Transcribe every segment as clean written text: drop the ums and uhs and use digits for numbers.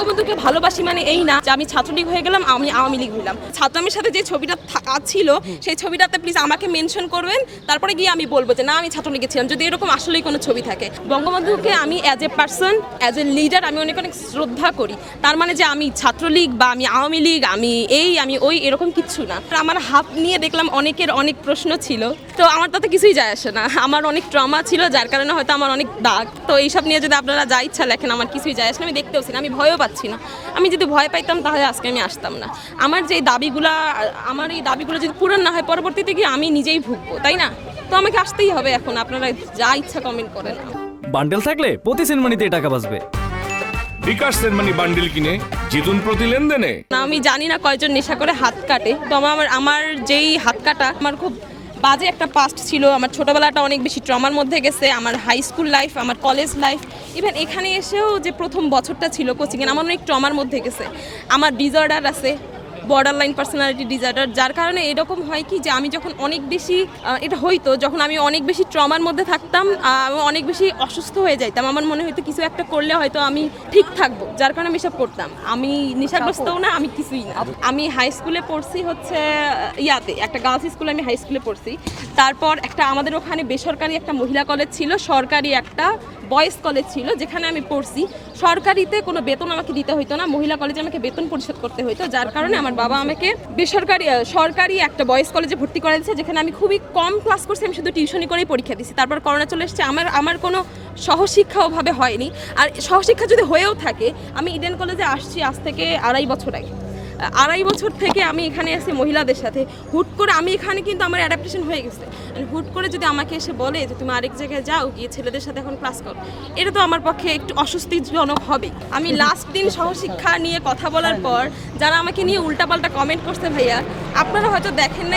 বঙ্গবন্ধুকে ভালোবাসি মানে এই না যে আমি ছাত্রলীগ হয়ে গেলাম, আমি আওয়ামী লীগ হইলাম। ছাত্রলীগের সাথে যে ছবিটা ছিল সেই ছবিটাতে প্লিজ আমাকে মেনশন করবেন, তারপরে গিয়ে আমি বলবো যে না আমি ছাত্রলীগে ছিলাম, যদি এরকম আসলেই কোনো ছবি থাকে। বঙ্গবন্ধুকে আমি as a person, as a leader আমি অনেক অনেক শ্রদ্ধা করি। তার মানে যে আমি ছাত্রলীগ বা আমি আওয়ামী লীগ, আমি আমি ওই এরকম কিচ্ছু না। আমার হাত নিয়ে দেখলাম অনেকের অনেক প্রশ্ন ছিল, তো আমার তাতে কিছুই যায় আসে না। আমার অনেক ট্রমা ছিল, যার কারণে হয়তো আমার অনেক দাগ, তো এইসব নিয়ে যদি আপনারা যা ইচ্ছা লেখেন আমার কিছুই যায় আসে না। আমি দেখতেও না, আমি ভয়ও পাচ্ছি না। আমি যদি ভয় পাইতাম তাহলে আজকে আমি আসতাম না। আমার যে এই দাবিগুলো যদি পূরণ না হয় পরবর্তীতে গিয়ে আমি নিজেই ভুগবো, তাই না? তো আমাকে আসতেই হবে। এখন আপনারা যা ইচ্ছা কমেন্ট করেন। বান্ডেল থাকলে প্রতি সেনমানিতে টাকা বাঁচবে। বিকাশ সেনমানি বান্ডিল কিনে জিতুন প্রতি লেনদেনে। না, আমি জানি না কয়জন নেশা করে হাত কাটে, তো আমার যেই হাত কাটা আমার খুব বাজে একটা পাস্ট ছিল। আমার ছোটোবেলাটা অনেক বেশি ট্রমার মধ্যে গেছে। আমার হাই স্কুল লাইফ, আমার কলেজ লাইফ, ইভেন এখানে এসেও যে প্রথম বছরটা ছিল কোচিংয়ে, আমার অনেক ট্রমার মধ্যে গেছে। আমার ডিসঅর্ডার আছে, বর্ডারলাইন পার্সোনালিটি ডিসঅর্ডার, যার কারণে এরকম হয় কি যে আমি যখন অনেক বেশি এটা হইতো, যখন আমি অনেক বেশি ট্রমার মধ্যে থাকতাম, আমি অনেক বেশি অসুস্থ হয়ে যাইতাম। আমার মনে হয়তো কিছু একটা করলে হয়তো আমি ঠিক থাকবো, যার কারণে আমি এসব করতাম। আমি নেশাগ্রস্তও না, আমি কিছুই না। আমি হাই স্কুলে পড়ছি হচ্ছে একটা গার্লস স্কুলে আমি হাই স্কুলে পড়ছি। তারপর একটা আমাদের ওখানে বেসরকারি একটা মহিলা কলেজ ছিল, সরকারি একটা বয়েজ কলেজ ছিল যেখানে আমি পড়ছি। সরকারিতে কোনো বেতন আমাকে দিতে হইতো না, মহিলা কলেজে আমাকে বেতন পরিশোধ করতে হইতো, যার কারণে আমার বাবা আমাকে সরকারি একটা বয়েজ কলেজে ভর্তি করে দিয়েছে, যেখানে আমি খুবই কম ক্লাস করছি। আমি শুধু টিউশনি করেই পরীক্ষা দিয়েছি। তারপর করোনা চলে এসেছে। আমার কোনো সহশিক্ষা ওভাবে হয়নি। আর সহশিক্ষা যদি হয়েও থাকে, আমি ইডেন কলেজে আসছি আজ থেকে 2.5 বছর আগে। 2.5 বছর থেকে আমি এখানে আছি মহিলাদের সাথে। হুট করে আমি এখানে কিন্তু আমার অ্যাডাপ্টেশন হয়ে গেছে। হুট করে যদি আমাকে এসে বলে যে তুমি আরেক জায়গায় যাও, গিয়ে ছেলেদের সাথে এখন ক্লাস করো, এটা তো আমার পক্ষে একটু অস্বস্তিজনক হবে। আমি লাস্ট দিন সহশিক্ষা নিয়ে কথা বলার পর যারা আমাকে নিয়ে উল্টাপাল্টা কমেন্ট করছে, ভাইয়া আপনারা হয়তো দেখেন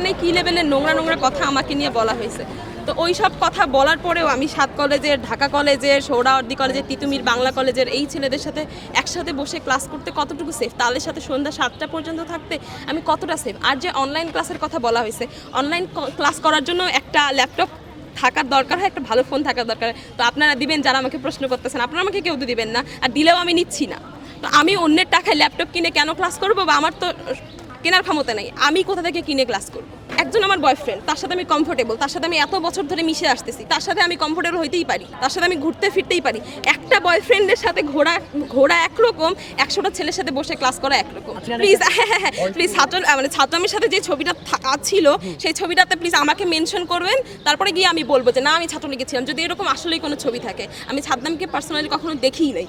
নাই কী লেভেলের নোংরা কথা আমাকে নিয়ে বলা হয়েছে। তো ওই সব কথা বলার পরেও আমি 7 কলেজের, ঢাকা কলেজের, সোহরাওয়ার্দী কলেজের, তিতুমির বাংলা কলেজের এই ছেলেদের সাথে একসাথে বসে ক্লাস করতে কতটুকু সেফ, তাদের সাথে সন্ধ্যা 7টা পর্যন্ত থাকতে আমি কতটা সেফ। আর যে অনলাইন ক্লাসের কথা বলা হয়েছে, অনলাইন ক্লাস করার জন্য একটা ল্যাপটপ থাকার দরকার হয়, একটা ভালো ফোন থাকার দরকার হয়। তো আপনারা দিবেন, যারা আমাকে প্রশ্ন করতেছেন, আপনারা আমাকে কেউ তো দিবেন না, আর দিলেও আমি নিচ্ছি না। তো আমি অন্যের টাকায় ল্যাপটপ কিনে কেন ক্লাস করবো, বা আমার তো কেনার ক্ষমতা নেই, আমি কোথা থেকে কিনে ক্লাস করব? একজন আমার বয়ফ্রেন্ড, তার সাথে আমি কমফোর্টেবল, তার সাথে আমি এত বছর ধরে মিশে আসতেছি, তার সাথে আমি কমফোর্টেবল হইতেই পারি, তার সাথে আমি ঘুরতে ফিরতেই পারি। একটা বয়ফ্রেন্ডের সাথে ঘোরা একরকম, 100টা ছেলের সাথে বসে ক্লাস করা একরকম। প্লিজ ছাত্রলীগের সাথে যে ছবিটা ছিল সেই ছবিটাতে প্লিজ আমাকে মেনশন করবেন, তারপরে গিয়ে আমি বলবো যে না আমি ছাত্রলীগে ছিলাম, যদি এরকম আসলেই কোনো ছবি থাকে। আমি সাদ্দামকে পার্সোনালি কখনো দেখিই নাই।